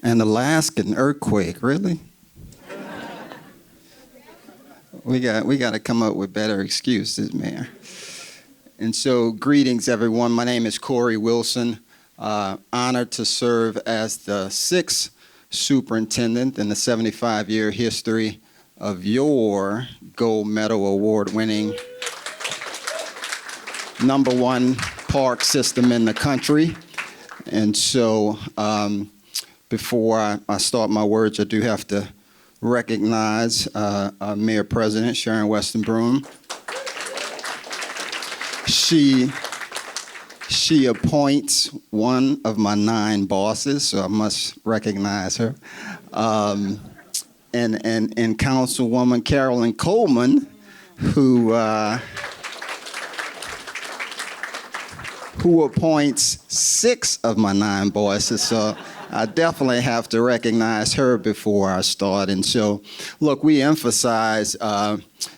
An Alaskan earthquake, really? We got to come up with better excuses, Mayor. And so, greetings, everyone. My name is Corey Wilson. Honored to serve as the 6th superintendent in the 75-year history of your gold medal award-winning #1 park system in the country. And so, before I start my words, I do have to recognize our Mayor President, Sharon Weston Broome. She appoints one of my 9 bosses, so I must recognize her. And Councilwoman Carolyn Coleman, who appoints 6 of my 9 bosses. So I definitely have to recognize her before I start. And so, look, we emphasize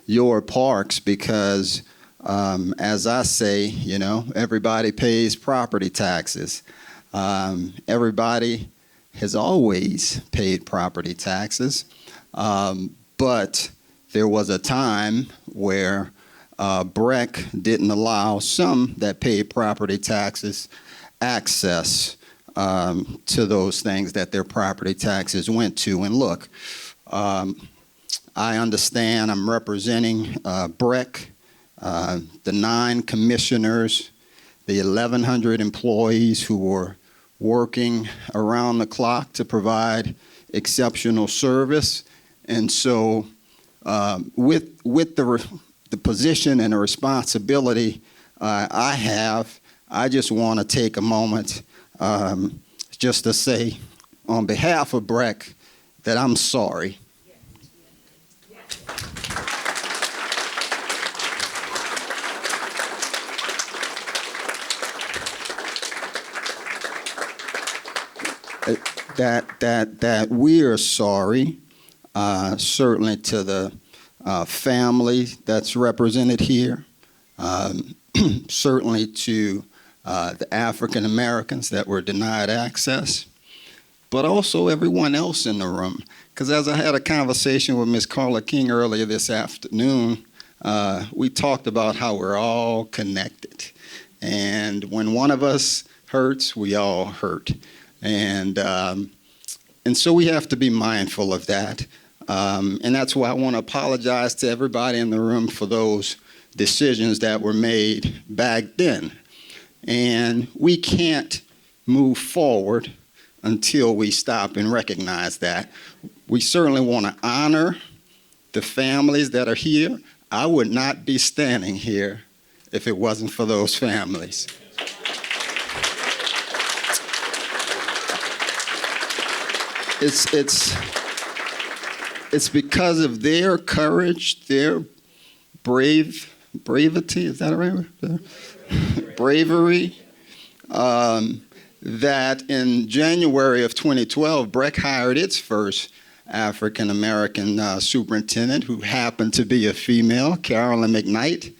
your parks because, as I say, you know, everybody pays property taxes. Everybody has always paid property taxes. But there was a time where BREC didn't allow some that paid property taxes access to those things that their property taxes went to. And look, I understand I'm representing BREC, the 9 commissioners, the 1,100 employees who were working around the clock to provide exceptional service. And so with the position and the responsibility I have, I just want to take a moment just to say on behalf of BREC that I'm sorry. That we are sorry, certainly to the family that's represented here, certainly to the African Americans that were denied access, but also everyone else in the room. Because as I had a conversation with Ms. Carla King earlier this afternoon, we talked about how we're all connected. And when one of us hurts, we all hurt. And so we have to be mindful of that. And that's why I want to apologize to everybody in the room for those decisions that were made back then. And we can't move forward until we stop and recognize that. We certainly want to honor the families that are here. I would not be standing here if it wasn't for those families. It's because of their courage, their bravery, is that right? Bravery, that in January of 2012, BREC hired its first African-American superintendent, who happened to be a female, Carolyn McKnight.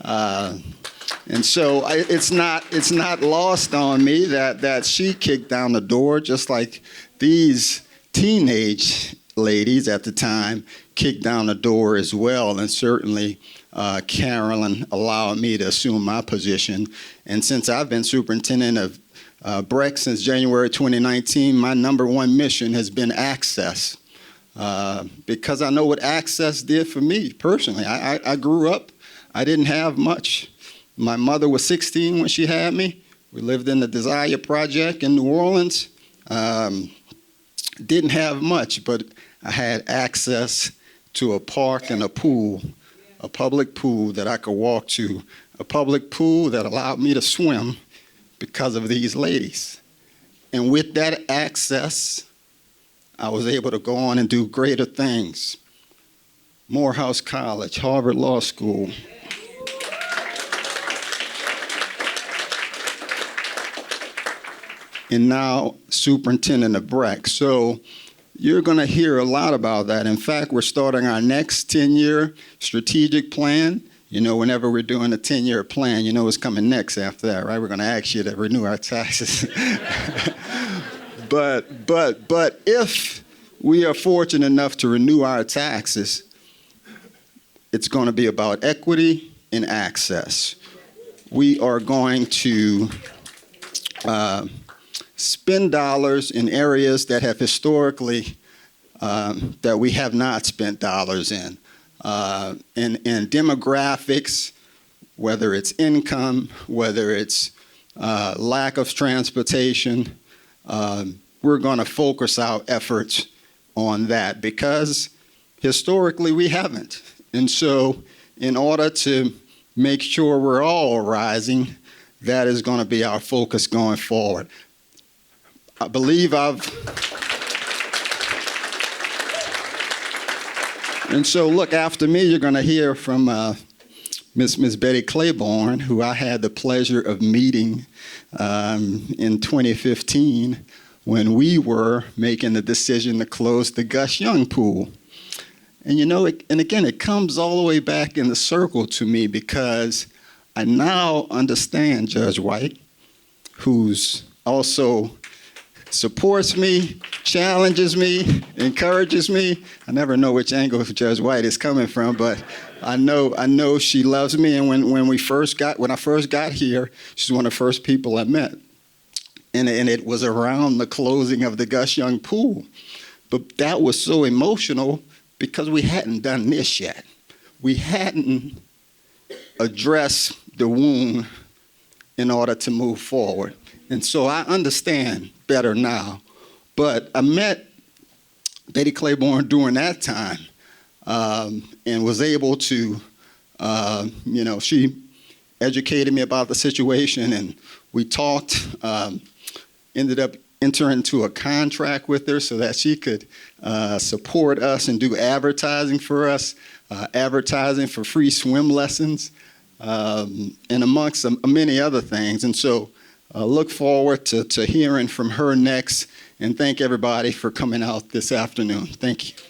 And so it's not lost on me that she kicked down the door, just like these teenage ladies at the time kicked down the door as well. And certainly Carolyn allowed me to assume my position. And since I've been superintendent of BREC since January 2019, my #1 mission has been access. Because I know what access did for me personally. I grew up, I didn't have much. My mother was 16 when she had me. We lived in the Desire Project in New Orleans. Didn't have much, but I had access to a park and a pool, a public pool that I could walk to, a public pool that allowed me to swim because of these ladies. And with that access, I was able to go on and do greater things. Morehouse College, Harvard Law School. And now superintendent of BREC. So you're going to hear a lot about that. In fact, we're starting our next 10-year strategic plan. You know, whenever we're doing a 10-year plan, you know what's coming next after that, right? We're going to ask you to renew our taxes. But if we are fortunate enough to renew our taxes, it's going to be about equity and access. We are going to spend dollars in areas that have historically that we have not spent dollars in demographics, whether it's income, whether it's lack of transportation. We're going to focus our efforts on that because historically we haven't. And so in order to make sure we're all rising, that is going to be our focus going forward. I believe and so look, after me, you're going to hear from Miss Betty Claiborne, who I had the pleasure of meeting in 2015 when we were making the decision to close the Gus Young pool. And you know, and again, it comes all the way back in the circle to me because I now understand Judge White, who's also supports me, challenges me, encourages me. I never know which angle Judge White is coming from, but I know she loves me. And when I first got here, she's one of the first people I met. And it was around the closing of the Gus Young pool. But that was so emotional because we hadn't done this yet. We hadn't addressed the wound in order to move forward. And so I understand better now. But I met Betty Claiborne during that time and was able to, she educated me about the situation and we talked, ended up entering into a contract with her so that she could support us and do advertising for us, advertising for free swim lessons, and amongst many other things. And so look forward to hearing from her next, and thank everybody for coming out this afternoon. Thank you.